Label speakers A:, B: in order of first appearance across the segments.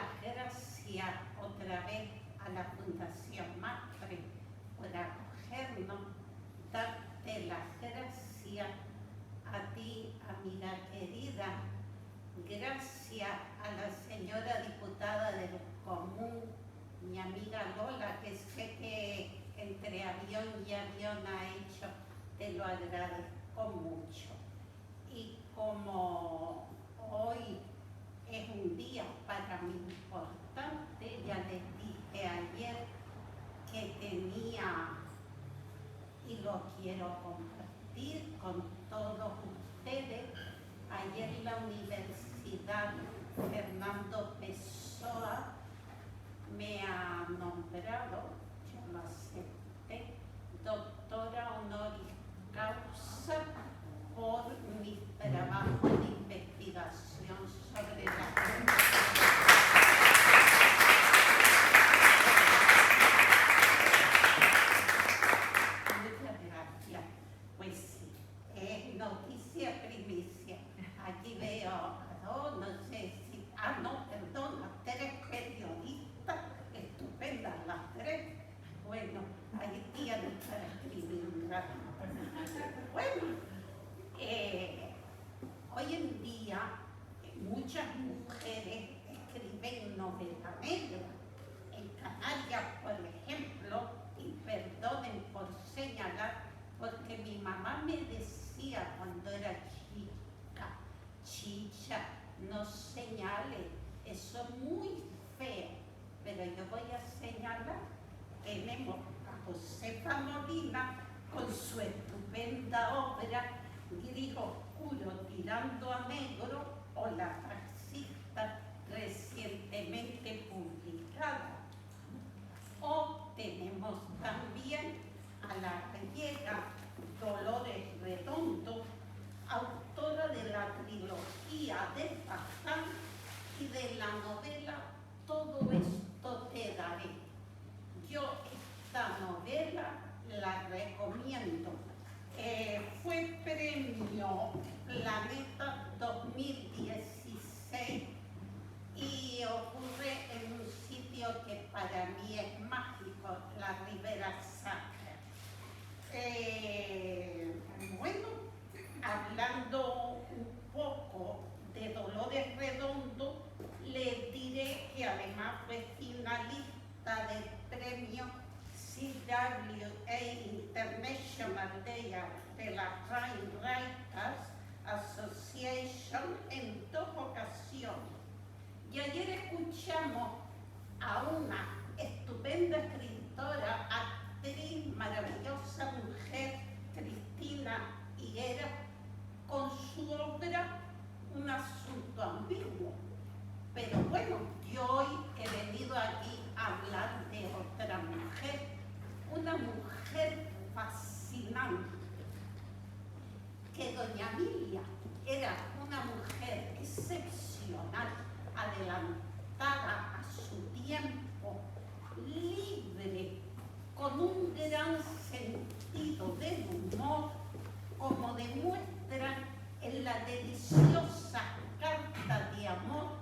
A: las gracias otra vez a la Fundación MAPFRE por acogernos, darte las gracias a ti, amiga querida, gracias a la señora diputada del Común, mi amiga Lola, que sé que entre avión y avión ha hecho, te lo agradezco mucho. Y como hoy es un día para mí importante, ya les dije ayer que tenía y lo quiero compartir con todos ustedes. Ayer la Universidad Fernando Pessoa me ha nombrado, yo lo acepté, doctora honoris causa por mi trabajo de investigación sobre la Muchas gracias. Pues sí, es noticia primicia. Aquí veo a dos, no sé si, perdón, las tres periodistas, estupendas las tres. Bueno, ahí tienen para escribir un rato. Bueno, hoy en día muchas mujeres escriben novela negra. En Canarias, por ejemplo, y perdonen por señalar, porque mi mamá me decía cuando era chica, chicha, no señale, eso es muy feo. Pero yo voy a señalar, tenemos a Josefa Molina con su estupenda obra Gris oscuro tirando a negro o La taxista, recientemente publicada. O tenemos también a la gallega Dolores Redondo, autora de la trilogía de Bazán y de la novela Todo esto te daré. Yo esta novela la recomiendo. Fue premio Planeta 2016 y ocurre en un sitio que para mí es mágico, la Ribera Sacra. Bueno, hablando un poco de Dolores Redondo, les diré que además fue finalista del premio CWA International de la Crime Writers Association en 2 ocasiones. Y ayer escuchamos a una estupenda escritora, actriz, maravillosa mujer, Cristina Higuera, con su obra Un asunto ambiguo. Pero bueno, yo hoy he venido aquí a hablar de otra mujer, una mujer fascinante, que doña Emilia era una mujer excepcional, adelantada a su tiempo, libre, con un gran sentido del humor, como demuestra en la deliciosa carta de amor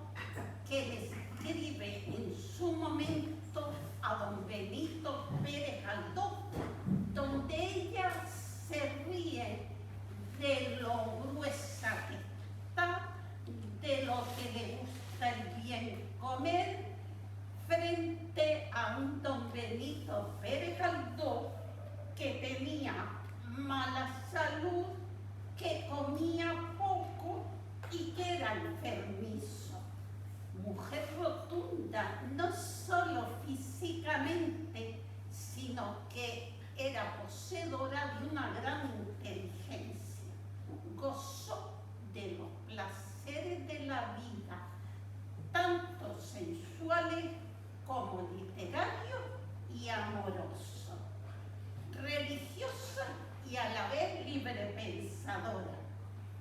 A: que le escribe en su momento a don Benito Pérez Galdós, donde ella se ríe de lo gruesa que está, de lo que le gusta el bien comer, frente a un don Benito Pérez Galdós que tenía mala salud, que comía poco y que era enfermizo. Mujer rotunda, no solo físicamente, sino que era poseedora de una gran inteligencia. Gozó de los placeres de la vida, tanto sensuales como literarios y amorosos. Religiosa y a la vez libre pensadora,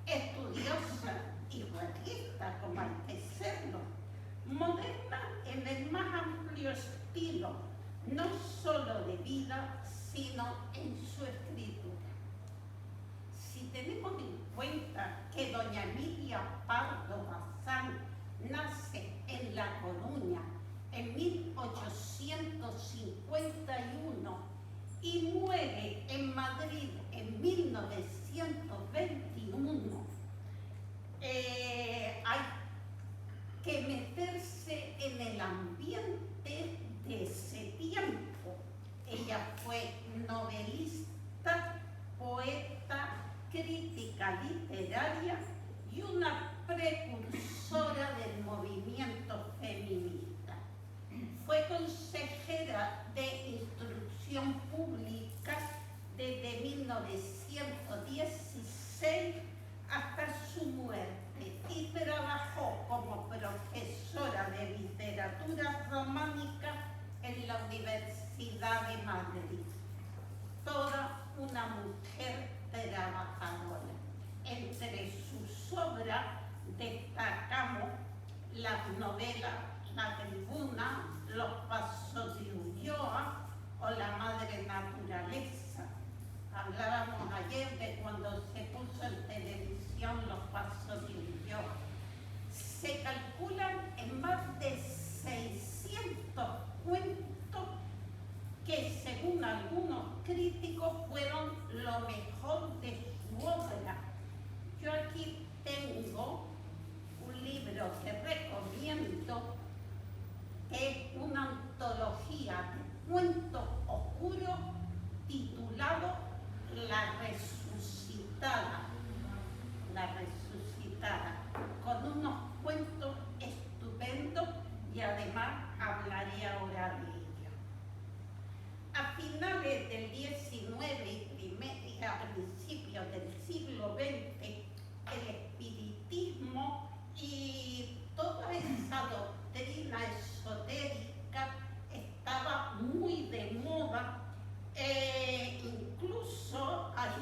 A: estudiosa y realista como hay que serlo, moderna en el más amplio estilo, no solo de vida, sino en su escritura. Si tenemos en cuenta que doña Emilia Pardo Bazán nace en La Coruña en 1851 y muere en Madrid en 1921. Hay que meterse en el ambiente de ese tiempo. Ella fue novelista, poeta, crítica literaria y una precursora del movimiento feminista. Fue consejera de Instrucción Pública desde 1916 hasta su muerte y trabajó como profesora de literatura románica en la Universidad de Madrid. Toda una mujer trabajadora. Entre sus obras destacamos las novelas La Tribuna, Los Pasos de Ulloa o La Madre Naturaleza. Hablábamos ayer de cuando se puso en televisión Los Pasos de Ulloa. Se calculan en más de 600 cuentos que, según algunos críticos, fueron lo mejor de su obra. Yo aquí tengo un libro que recomiendo, que es una antología de cuentos oscuros titulado La Resucitada. La Resucitada, con unos cuentos estupendos, y además hablaré ahora de ello. A finales del XIX y a principios del siglo XX, el espiritismo y toda esa doctrina esotérica estaba muy de moda. Incluso hay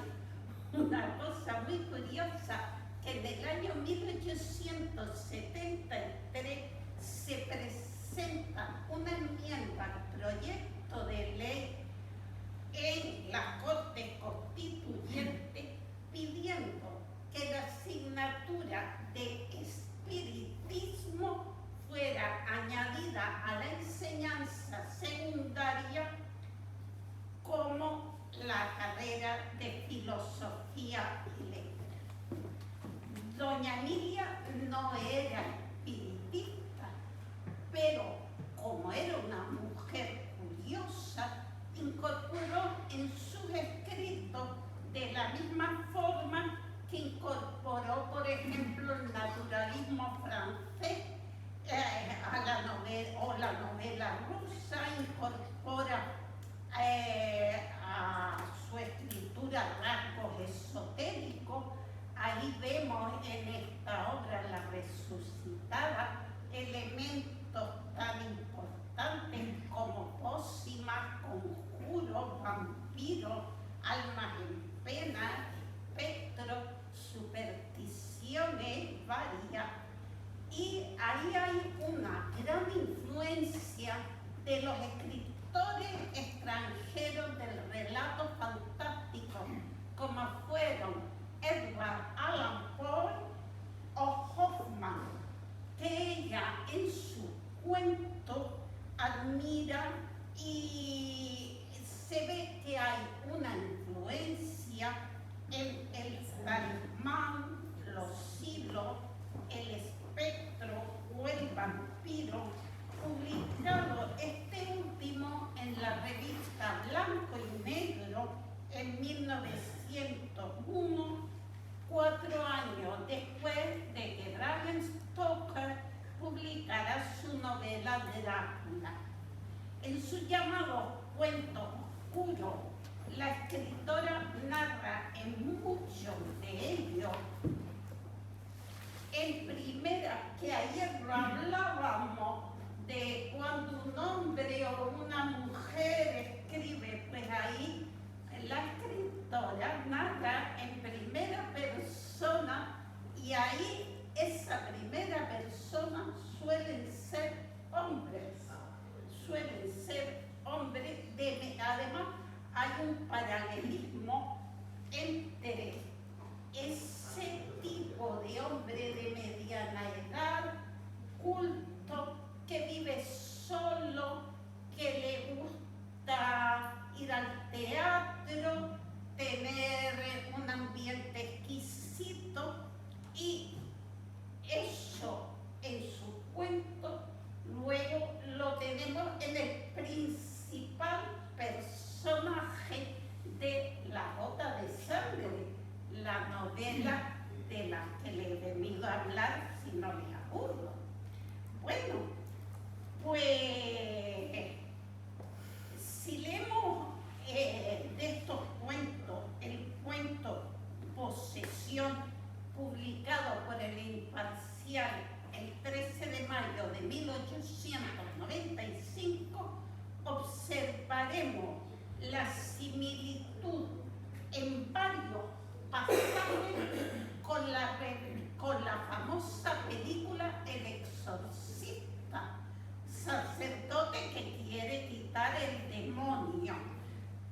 A: una cosa muy curiosa, que en el año 1873 se presenta una enmienda al proyecto de ley en la Corte Constituyente pidiendo que la asignatura de espiritismo fuera añadida a la enseñanza secundaria como la carrera de filosofía y letras. Doña Emilia no era espiritista, pero como era una mujer curiosa, incorporó en sus escritos de la misma forma que incorporó, por ejemplo, el naturalismo francés a la novela rusa, incorpora a su escritura rasgos esotéricos. Ahí vemos en esta obra, La Resucitada, elementos tan importantes como pócimas, conjuros, vampiros, almas en pena, espectros, supersticiones varias. Y ahí hay una gran influencia de los escritores extranjeros del relato fantástico, como fueron Edgar Allan Poe o Hoffman, que ella en su cuento admira, y se ve que hay una influencia en el talismán, los hilos, el espectro o el vampiro, publicado este último en la revista Blanco y Negro en 1901, 4 años después de que Bram Stoker publicara su novela Drácula. En su llamado cuento oscuro, la escritora narra en muchos de ellos, en primera, que ayer lo hablábamos de cuando un hombre o una mujer escribe, pues ahí la escritora narra en primera persona, y ahí esa primera persona suelen ser hombres. Además, hay un paralelismo entre ese tipo de hombre de mediana edad, culto, similitud en varios pasajes con la famosa película El Exorcista, sacerdote que quiere quitar el demonio,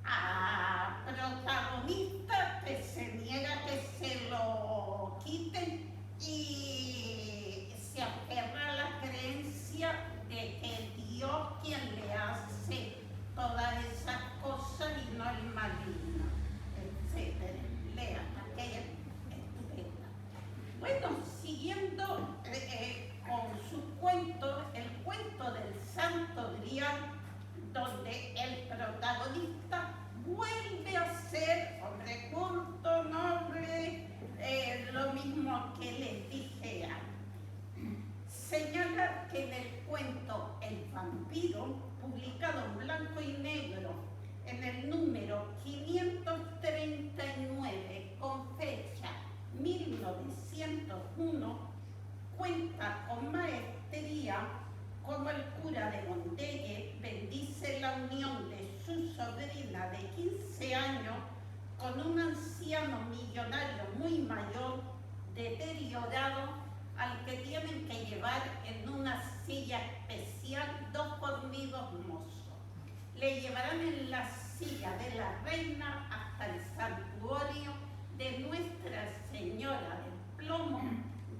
A: a protagonista que se niega que se lo quiten y se aferra a la creencia de que Dios quien le hace todas esas cosas y no el maligno, etc. Lean aquella estupenda. Bueno, siguiendo con su cuento, el cuento del Santo Grial, donde el protagonista vuelve a ser hombre culto, noble, lo mismo que les dije antes. Señala que en el cuento El vampiro, publicado en blanco y negro en el número 539 con fecha 1901, cuenta con maestría como el cura de Mondelle bendice la unión de su sobrina de 15 años con un anciano millonario muy mayor, deteriorado, al que tienen que llevar en una silla especial 2 fornidos mozos. Le llevarán en la silla de la reina hasta el santuario de Nuestra Señora del Plomo,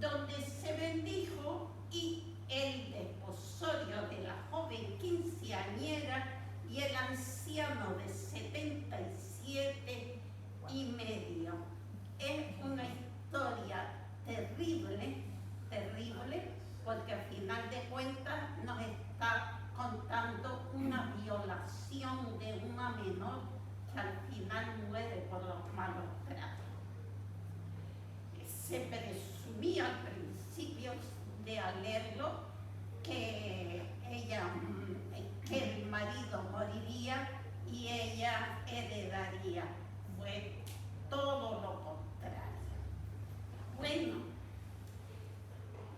A: donde se bendijo, y el desposorio de la joven quinceañera y el anciano de 77 y medio. Es una historia terrible, porque al final de cuentas nos está contando una violación de una menor que al final muere por los malos tratos. Se presumía al principio de al leerlo que el marido moriría y ella heredaría. Fue todo lo contrario. Bueno,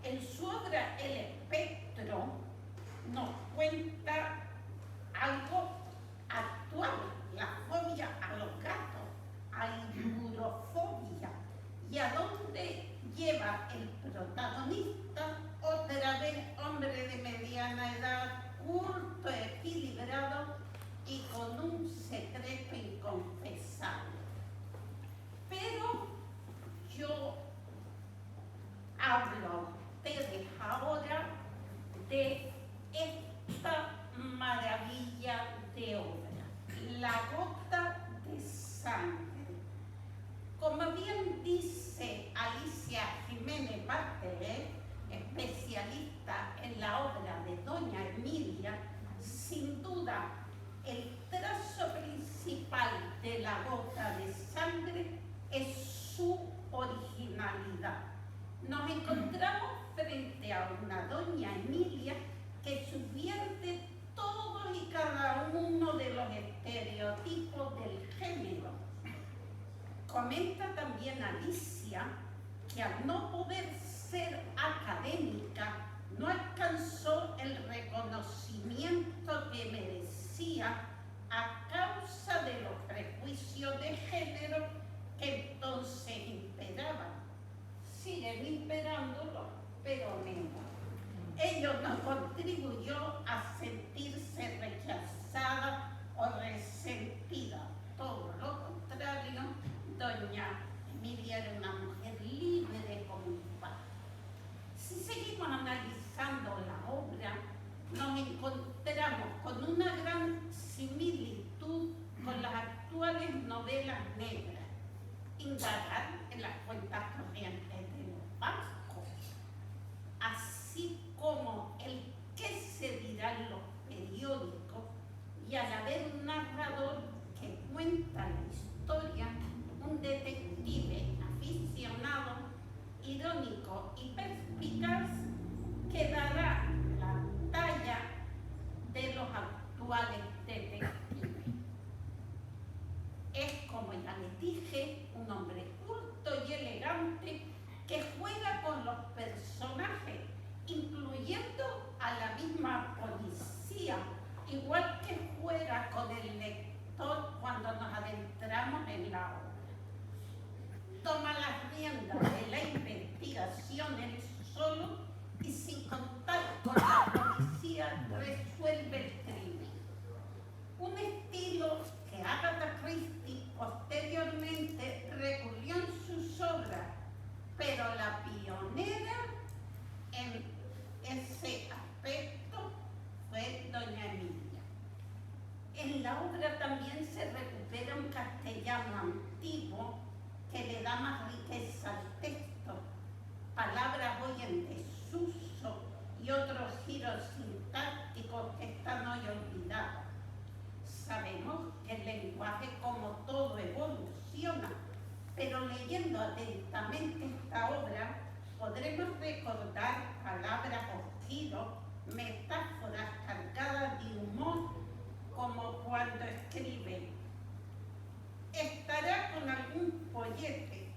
A: en su obra El Espectro nos cuenta algo actual, la fobia a los gatos, a la hidrofobia, y a dónde lleva el protagonista, otra vez hombre de mediana edad, culto, equilibrado y con un secreto inconfesable. Pero yo hablo a ustedes ahora de esta maravilla de obra, La Gota de Sangre. Como bien dice Alicia Jiménez Bartelet, especialista en la obra de Doña Emilia, sin duda el trazo principal de La Gota de Sangre es su originalidad. Nos encontramos frente a una Doña Emilia que subvierte todos y cada uno de los estereotipos del género. Comenta también Alicia que al no poder ser académica no alcanzó el reconocimiento que merecía a causa de los prejuicios de género que entonces imperaban. Siguen imperándolo, pero menos. Ello no contribuyó a sentirse rechazada o resentida. Todo lo contrario, Doña Emilia era una mujer libre como un pájaro. Si seguimos analizando la obra, nos encontramos con una gran similitud con las actuales novelas negras. Indagar en las cuentas corrientes de los bancos, así como el qué se dirá en los periódicos, y al haber un narrador que cuenta la historia, un detective aficionado, irónico y perspicaz, que dará la talla de los actuales detectives. Es, como ya les dije, un hombre culto y elegante que juega con los personajes, incluyendo a la misma policía, igual que juega con Sabemos que el lenguaje, como todo, evoluciona, pero leyendo atentamente esta obra podremos recordar palabras o giros, metáforas cargadas de humor, como cuando escribe: estará con algún pollete,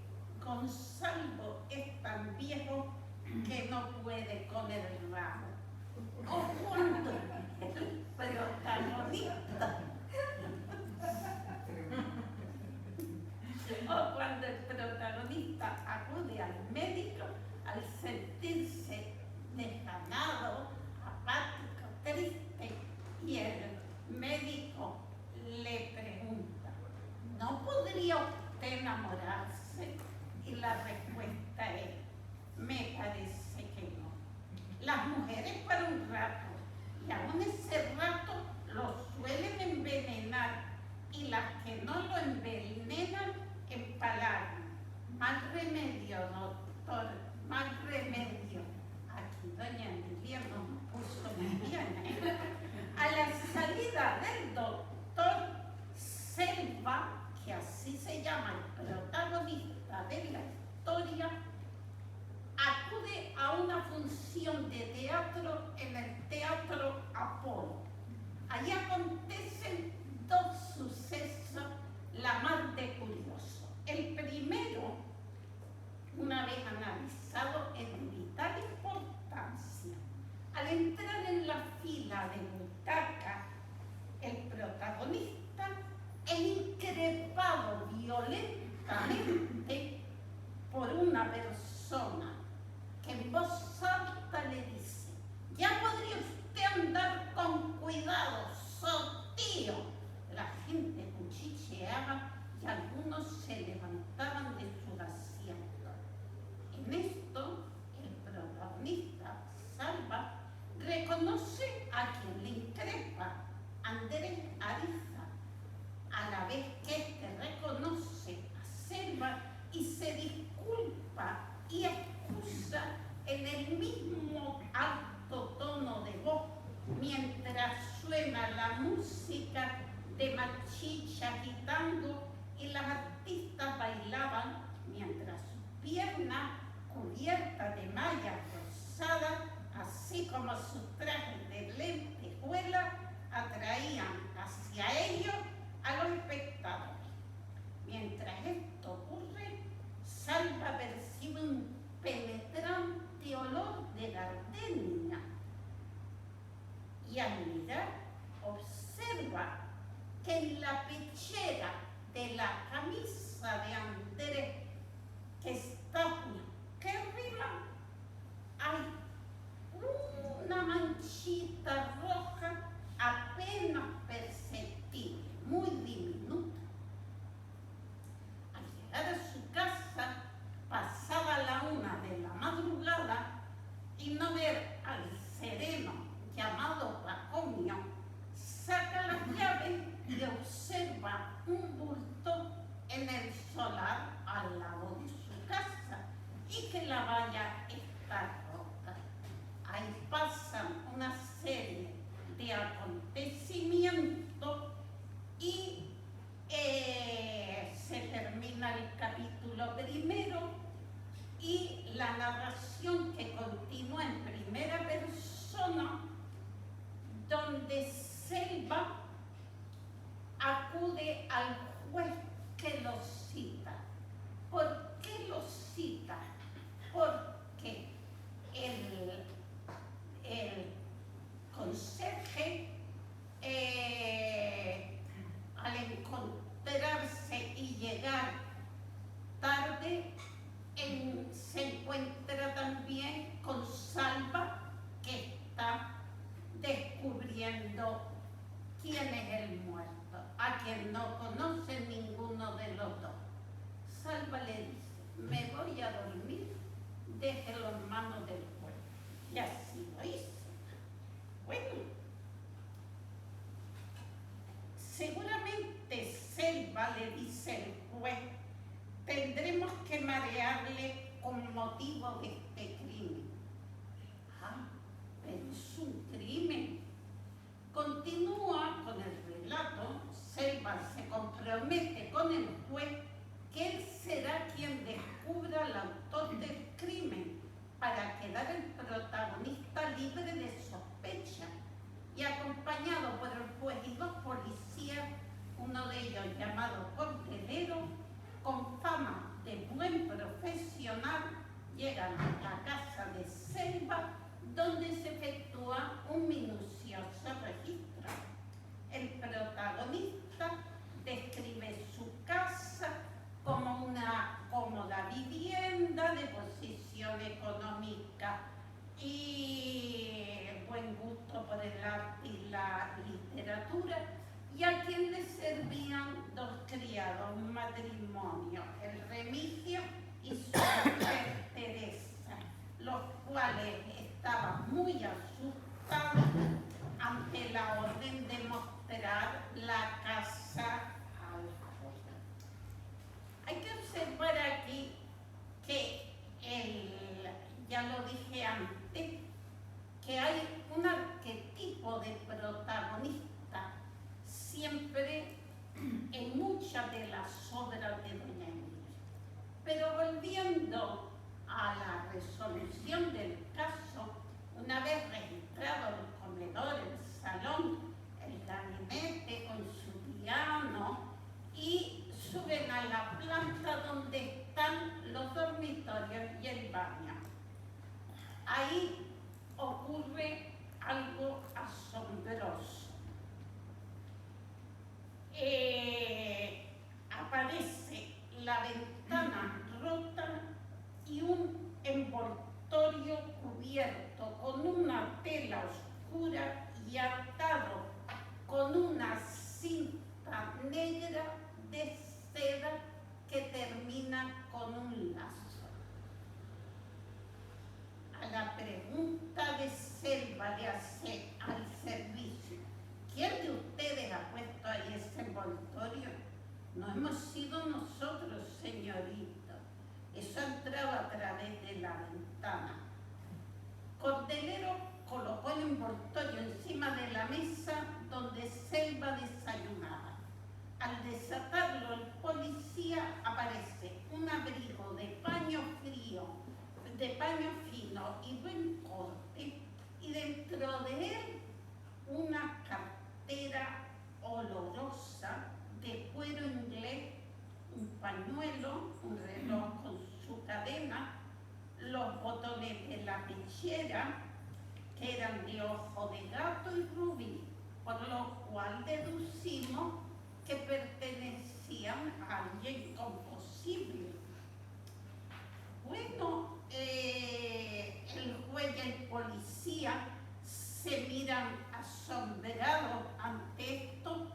A: Gonzalo es tan viejo que no puede con el rabo. O cuando el protagonista acude al médico al sentirse desganado, apático, triste, y el médico le pregunta: ¿no podría usted enamorarse? Y la respuesta es: me parece que no. Las mujeres para un rato, y aún ese rato lo suelen envenenar, y las que no lo envenenan, empalagan. Mal remedio, doctor, mal remedio. Aquí doña Emilia nos puso muy bien, ¿eh? A la salida del doctor, Selva, que así se llama el protagonista de la historia, acude a una función de teatro en el Teatro Apolo. Allí acontecen dos sucesos la más de curiosos. El primero, una vez analizado, es de vital importancia. Al entrar en la fila de butaca, el protagonista es increpado violentamente por una persona que en voz alta le dice: ya podría usted andar con cuidado, sotío. La gente cuchicheaba y algunos se levantaban de su asiento. En esto, el protagonista, Salva, reconoce a quien le increpa, Andrés Ariza, a la vez que este reconoce a Selva y se disculpa y excusa en el mismo alto tono de voz, mientras suena la música de machicha y tango y las artistas bailaban, mientras sus piernas cubiertas de malla rosada, así como sus trajes de lentejuela, atraían hacia ellos a los espectadores. Mientras esto ocurre, Salva percibe un penetrante olor de gardenia y al mirar observa que en la pechera de la camisa de Andrés, que está arriba, hay una manchita roja apenas perceptible, muy diminuta. Al llegar a su casa, pasada la 1 de la madrugada, y no ver al sereno llamado Pacomio, saca las llaves y observa un bulto en el solar al lado de su casa y que la valla está rota. Ahí pasan una serie de acontecimientos y se termina el capítulo primero y la narración que continúa en primera persona, donde Selva acude al juez que lo cita. ¿Por qué lo cita? Porque el conserje, al encontrarse y llegar tarde, se encuentra también con Salva, que está descubriendo quién es el muerto, a quien no conoce ninguno de los dos. Salva le dice: me voy a dormir, déjelo en manos del juez. Y así lo hizo. Bueno, seguramente Selva, le dice el juez, tendremos que marearle con motivo de este crimen. Ah, pero es un crimen. Continúa con el relato uno de ellos llamado Cordelero, con fama de buen profesional, llegan a la casa de Selva, donde se efectúa un minucioso registro. El protagonista describe su casa como una cómoda vivienda de posición económica y buen gusto por el arte y la literatura, y a quien le servían dos criados, un matrimonio, el Remigio y su mujer Teresa, los cuales estaban muy asustados ante la orden de mostrar la casa al juez. Hay que observar aquí que ya lo dije antes, que hay un arquetipo de protagonista siempre en muchas de las obras de doña Emilia. Pero volviendo a la resolución del caso, una vez registrado el comedor, el salón, el gabinete con su piano, y suben a la planta donde están los dormitorios y el baño. Ahí ocurre algo asombroso. Aparece la ventana rota y un envoltorio cubierto con una tela oscura y atado con una cinta negra de seda que termina con un lazo. A la pregunta de Selva le hace al servicio: ¿quién de ustedes ha puesto ahí ese envoltorio? No hemos sido nosotros, señorita. Eso ha entrado a través de la ventana. Cordelero colocó el envoltorio encima de la mesa donde Selva desayunaba. Al desatarlo, el policía aparece un abrigo de paño fino y buen corte, y dentro de él una cartera olorosa de cuero inglés, un pañuelo, un reloj con su cadena, los botones de la pechera, que eran de ojo de gato y rubí, por lo cual deducimos que pertenecían a alguien composible. Bueno, el juez y el policía se miran asombrados ante esto,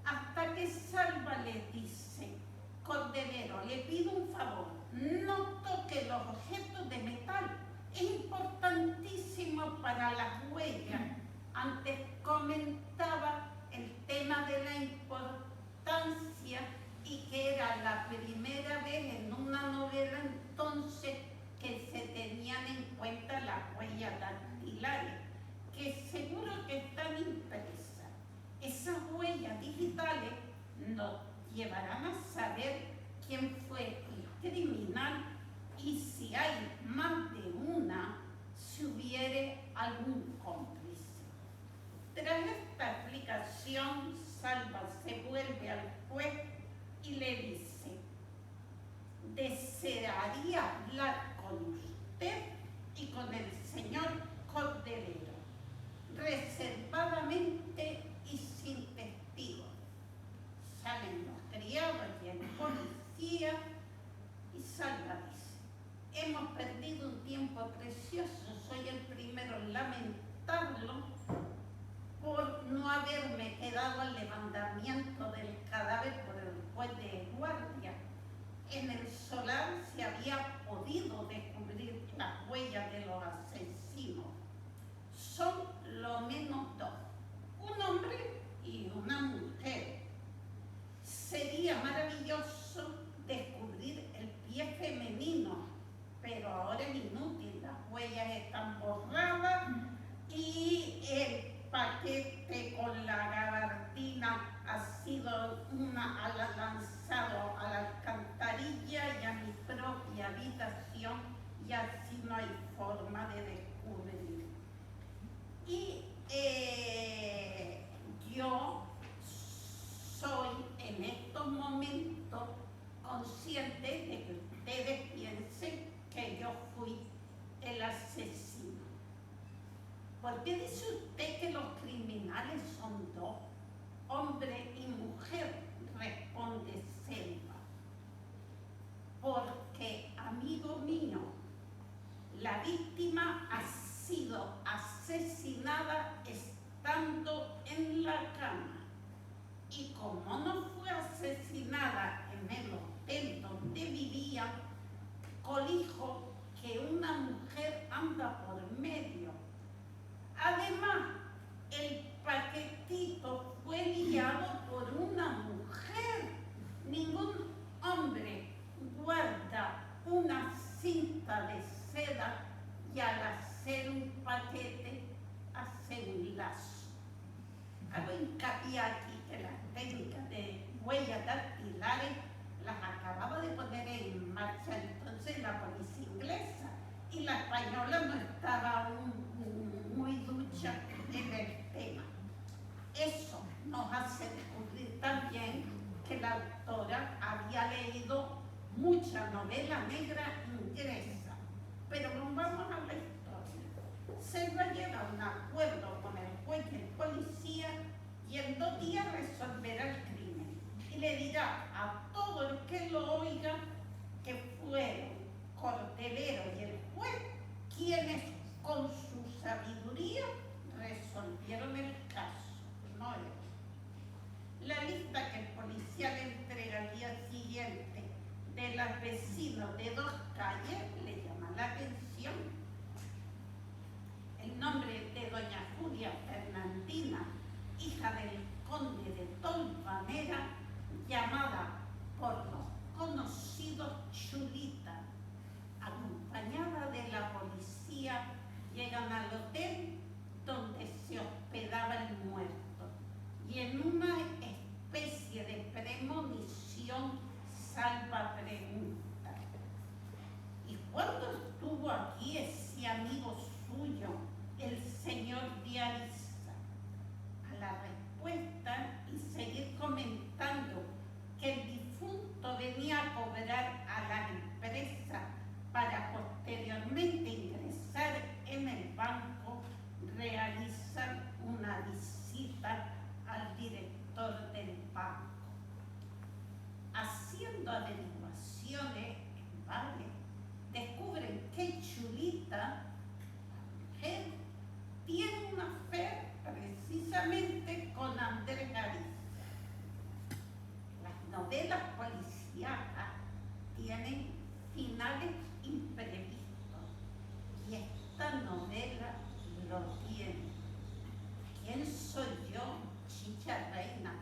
A: hasta que Salva les dice: Cordelero, le pido un favor, no toque los objetos de metal, es importantísimo para las huellas. Antes comentaba el tema de la importancia y que era la primera vez en una novela entonces que se tenían en cuenta las huellas dactilares, que seguro que están impresas. Esas huellas digitales nos llevarán a saber quién fue el criminal y si hay más de una, si hubiere algún cómplice. Tras esta explicación, Salva se vuelve al juez y le dice: desearía hablar con usted y con el señor Cordelero, reservadamente y sin testigos. Salen los criados y el policía, y Salva dice: hemos perdido un tiempo precioso, soy el primero en lamentarlo por no haberme quedado al levantamiento del cadáver por el juez de guardia. En el solar se había podido descubrir las huellas de los asesinos. Son lo menos dos, un hombre y una mujer. Sería maravilloso descubrir el pie femenino, pero ahora es inútil, las huellas están borradas y el paquete con la gabardina ha sido lanzado a la alcantarilla y a mi propia habitación, y así no hay forma de descubrir. Y yo soy como no fue asesinada en el hotel donde vivía, colijo que una mujer anda por medio. Además, el paquetito fue liado por una mujer. Ningún hombre guarda una cinta de seda y al hacer un paquete hace un lazo. Hago hincapié aquí que las técnicas de huellas dactilares las acababa de poner en marcha entonces la policía inglesa y la española no estaba aún muy ducha en el tema. Eso nos hace descubrir también que la autora había leído mucha novela negra inglesa. Pero vamos a la historia. Selva llega a un acuerdo con el juez y el policía y en 2 días resolverá el crimen. Y le dirá a todo el que lo oiga que fueron Cordelero y el juez quienes con su sabiduría resolvieron el caso, no él. La lista que el policía le entrega al día siguiente de los vecinos de 2 calles le llama la atención. El nombre de doña Julia Fernandina, hija del conde de Tolvanera, llamada por los conocidos Chulita, acompañada de la policía, llegan al hotel donde se hospedaba el muerto y en una especie de premonición Salva pregunta: ¿y cuándo estuvo aquí ese amigo suyo, el señor Diarista? A la respuesta y seguir comentando que el difunto venía a cobrar a la empresa para posteriormente ingresar en el banco, realizan una visita al director del banco. Haciendo averiguaciones en Vale, descubren que Chulita, mujer, tiene una fe precisamente con Andrés Galicia. Las novelas policíacas tienen finales imprevistos y esta novela lo tiene. ¿Quién soy yo, Chicha Reina,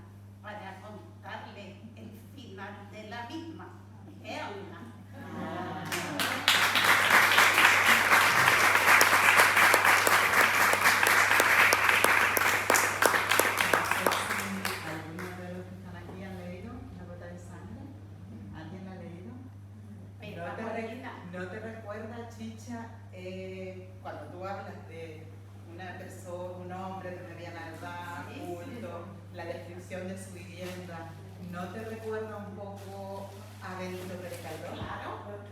A: para contarle el final de la misma? Veanla.
B: ¿No te recuerda, Chicha, cuando tú hablas de una persona, un hombre de mediana edad, culto, la descripción de su vivienda, ¿no te recuerda un poco a Benito Pérez Galdós?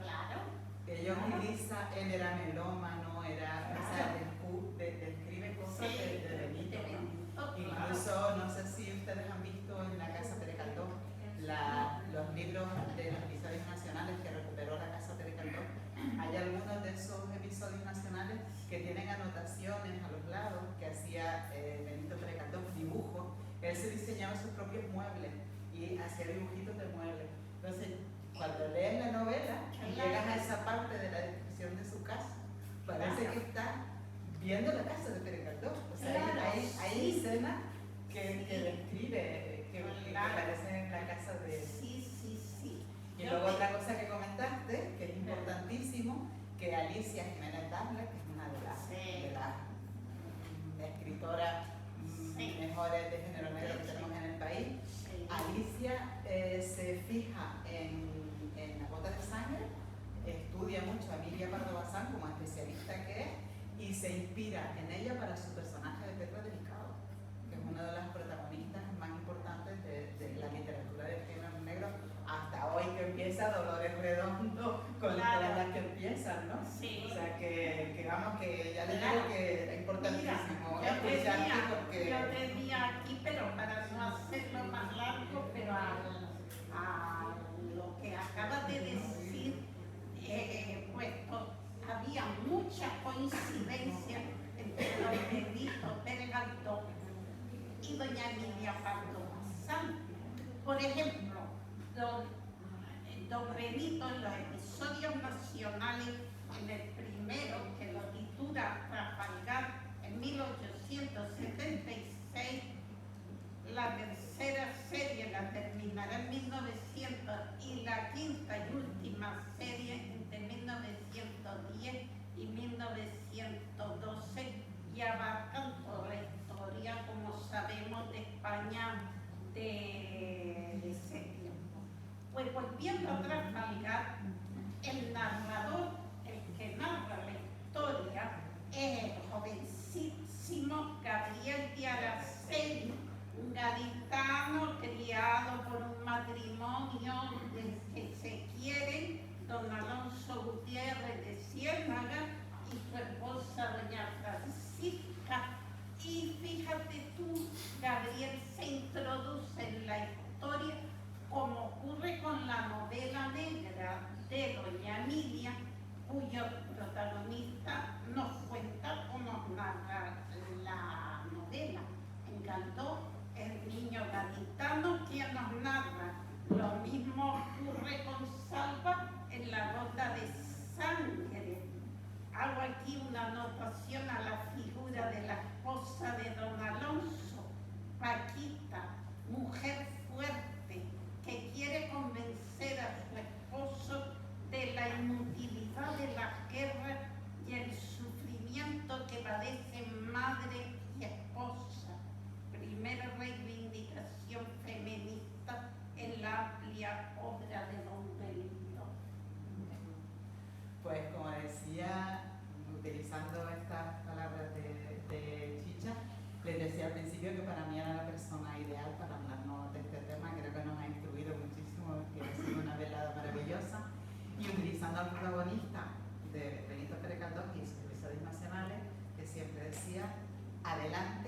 A: Claro.
B: Ella utiliza, él era melómano, era, o sea, describe cosas de Benito, ¿no? Incluso, no sé si ustedes han visto en la Casa Pérez Galdós los libros de los episodios nacionales que recuperó la Casa Pérez Galdós. Hay algunos de esos episodios nacionales que tienen anotaciones a los lados que hacía Benito Pérez Galdós, dibujos. Él se diseñaba sus propios muebles y hacía dibujitos de muebles. Entonces, cuando lees la novela y llegas a esa parte de la descripción de su casa, parece que está viendo la casa de Pérez Galdós. O sea, hay escenas que describe, que aparecen en la casa de...
A: Sí.
B: Y luego otra cosa que comentaste, que es importantísimo, que Alicia Jiménez Dávila, que es una de las escritoras mejores de género negro que tenemos en el país, Alicia se fija en La Gota de Sangre, estudia mucho a Emilia Pardo Bazán como especialista que es, y se inspira en ella para su personaje de Petra Delicado, que es una de las protagonistas más importantes de la literatura de género negro hasta hoy, que empieza Dolores Redondo con todas las que empiezan, ¿no?
A: Sí.
B: O sea que vamos, que ya les digo que es importantísimo escucharte porque...
A: Yo tenía aquí, pero para no hacerlo más largo, pero a lo que acabas de decir, pues había mucha coincidencia entre don Benito Pérez Galdós y doña Emilia Pardo Bazán. por ejemplo, don Benito en los episodios nacionales, en el primero, que lo titula Trafalgar, en 1876, la tercera serie la terminará en 1900 y la quinta y última serie entre 1910 y 1912 y abarcan toda la historia, como sabemos, de España de ese tiempo. Pues volviendo a Trafalgar, el narrador, el que narra la historia, es el jovencísimo Gabriel de Araceli, un gaditano criado por un matrimonio del que se quieren don Alonso Gutiérrez de Ciénaga y su esposa doña Francisca. Y fíjate tú, Gabriel se introduce en la historia como ocurre con la novela negra de doña Emilia, cuyo protagonista nos cuenta o nos narra la novela. En Galdós, el niño gaditano que nos narra. Lo mismo ocurre con Salva en la gota de sangre. Hago aquí una anotación a la figura de la esposa de don Alonso, Paquita, mujer fuerte, que quiere convencer a su esposo de la inutilidad de las guerras y el sufrimiento que padecen madre y esposa. Primera reivindicación feminista en la amplia obra de don Benito.
B: Pues como decía, utilizando estas palabras de Chicha, les decía al principio que para mí era la persona ideal para hablarnos de este tema. Creo que nos ha instruido muchísimo, que ha sido una velada maravillosa. Y utilizando al protagonista de Benito Pérez Galdós y sus episodios nacionales, que siempre decía, adelante